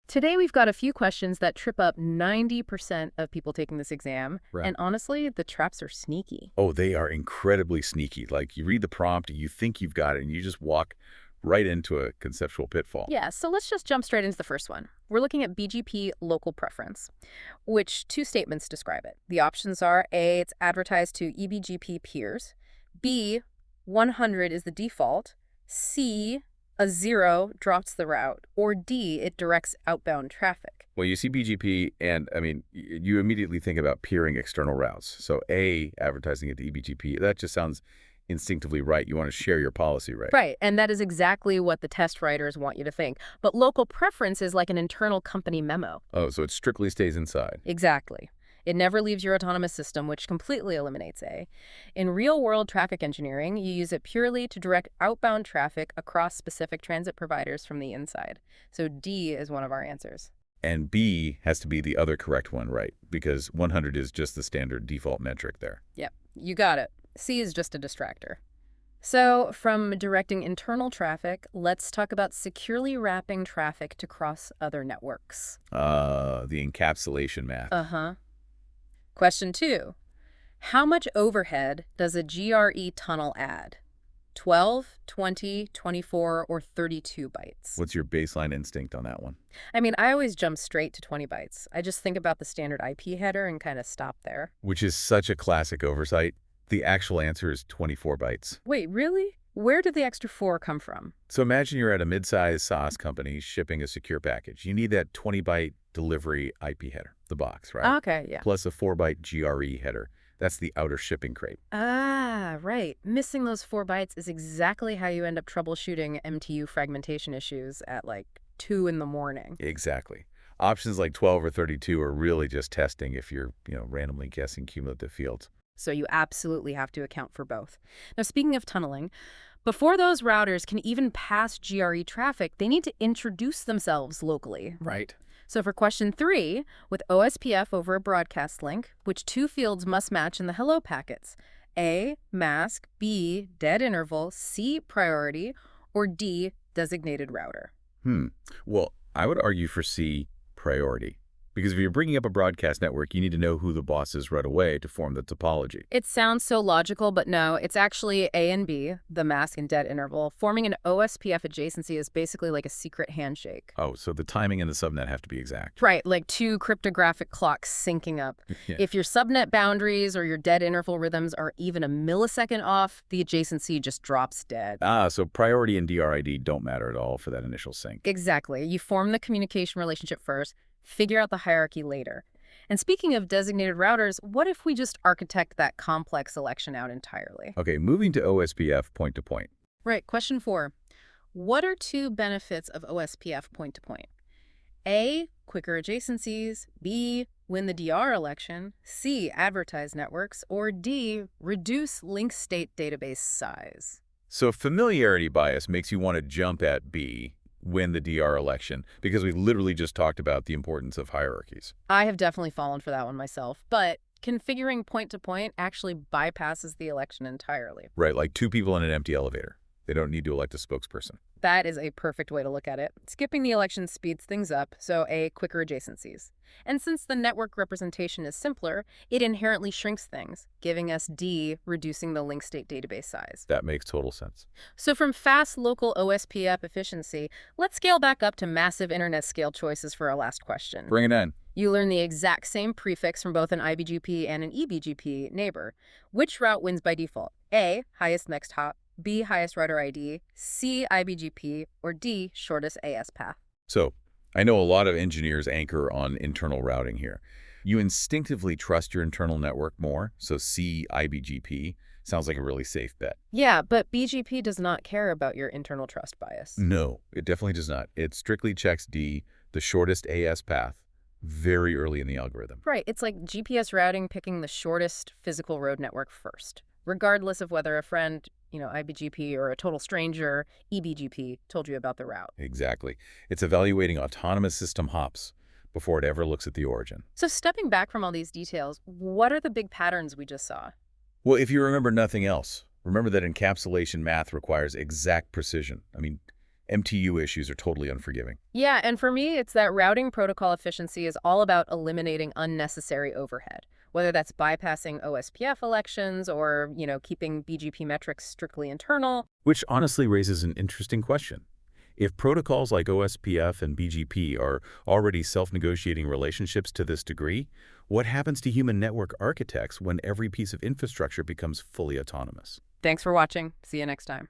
Today we've got a few questions that trip up 90% of people taking this exam, Right. and honestly, the traps are sneaky. Oh, they are incredibly sneaky. Like, you read the prompt, you think you've got it, and you just walk right into a conceptual pitfall. Yeah, so let's just jump straight into the first one. We're looking at BGP local preference, which two statements describe it. The options are A, it's advertised to EBGP peers, B, 100 is the default, C, a 0 drops the route, or D, it directs outbound traffic. Well, you see BGP, and, I mean, you immediately think about peering external routes. So, A, advertising at the EBGP, that just sounds instinctively right. You want to share your policy, right? Right, and that is exactly what the test writers want you to think. But local preference is like an internal company memo. Oh, so it strictly stays inside. Exactly. It never leaves your autonomous system, which completely eliminates A. In real-world traffic engineering, you use it purely to direct outbound traffic across specific transit providers from the inside. So D is one of our answers. And B has to be the other correct one, right? Because 100 is just the standard default metric there. Yep, you got it. C is just a distractor. So from directing internal traffic, let's talk about securely wrapping traffic to cross other networks. The encapsulation math. Uh-huh. Question 2. How much overhead does a GRE tunnel add? 12, 20, 24, or 32 bytes? What's your baseline instinct on that one? I mean, I always jump straight to 20 bytes. I just think about the standard IP header and kind of stop there. Which is such a classic oversight. The actual answer is 24 bytes. Wait, really? Where did the extra 4 come from? So imagine you're at a mid-sized SaaS company shipping a secure package. You need that 20-byte delivery IP header, the box, right? Okay, yeah. Plus a 4-byte GRE header. That's the outer shipping crate. Ah, right. Missing those 4 bytes is exactly how you end up troubleshooting MTU fragmentation issues at like 2 in the morning. Exactly. Options like 12 or 32 are really just testing if you're, randomly guessing cumulative fields. So you absolutely have to account for both. Now, speaking of tunneling, before those routers can even pass GRE traffic, they need to introduce themselves locally. Right. So for question 3, with OSPF over a broadcast link, which 2 fields must match in the hello packets? A, mask, B, dead interval, C, priority, or D, designated router? Well, I would argue for C, priority. Because if you're bringing up a broadcast network, you need to know who the boss is right away to form the topology. It sounds so logical, but no, it's actually A and B, the mask and dead interval. Forming an OSPF adjacency is basically like a secret handshake. Oh, so the timing and the subnet have to be exact. Right, like 2 cryptographic clocks syncing up. Yeah. If your subnet boundaries or your dead interval rhythms are even a millisecond off, the adjacency just drops dead. So priority and DRID don't matter at all for that initial sync. Exactly. You form the communication relationship first, figure out the hierarchy later. And speaking of designated routers, what if we just architect that complex selection out entirely? Okay, moving to OSPF point-to-point. Right, question 4. What are 2 benefits of OSPF point-to-point? A, quicker adjacencies, B, win the DR election, C, advertise networks, or D, reduce link state database size? So familiarity bias makes you want to jump at B, win the DR election, because we literally just talked about the importance of hierarchies. I have definitely fallen for that one myself, but configuring point-to-point actually bypasses the election entirely. Right, like 2 people in an empty elevator. They don't need to elect a spokesperson. That is a perfect way to look at it. Skipping the election speeds things up, so A, quicker adjacencies. And since the network representation is simpler, it inherently shrinks things, giving us D, reducing the link state database size. That makes total sense. So from fast local OSPF efficiency, let's scale back up to massive internet scale choices for our last question. Bring it in. You learn the exact same prefix from both an IBGP and an EBGP neighbor. Which route wins by default? A, highest next hop, B, highest router ID, C, IBGP, or D, shortest AS path? So, I know a lot of engineers anchor on internal routing here. You instinctively trust your internal network more, so C, IBGP sounds like a really safe bet. Yeah, but BGP does not care about your internal trust bias. No, it definitely does not. It strictly checks D, the shortest AS path, very early in the algorithm. Right, it's like GPS routing picking the shortest physical road network first, regardless of whether a friend, IBGP, or a total stranger, EBGP, told you about the route. Exactly. It's evaluating autonomous system hops before it ever looks at the origin. So stepping back from all these details, what are the big patterns we just saw? Well, if you remember nothing else, remember that encapsulation math requires exact precision. I mean, MTU issues are totally unforgiving. Yeah, and for me, it's that routing protocol efficiency is all about eliminating unnecessary overhead, whether that's bypassing OSPF elections or, keeping BGP metrics strictly internal. Which honestly raises an interesting question. If protocols like OSPF and BGP are already self-negotiating relationships to this degree, what happens to human network architects when every piece of infrastructure becomes fully autonomous? Thanks for watching. See you next time.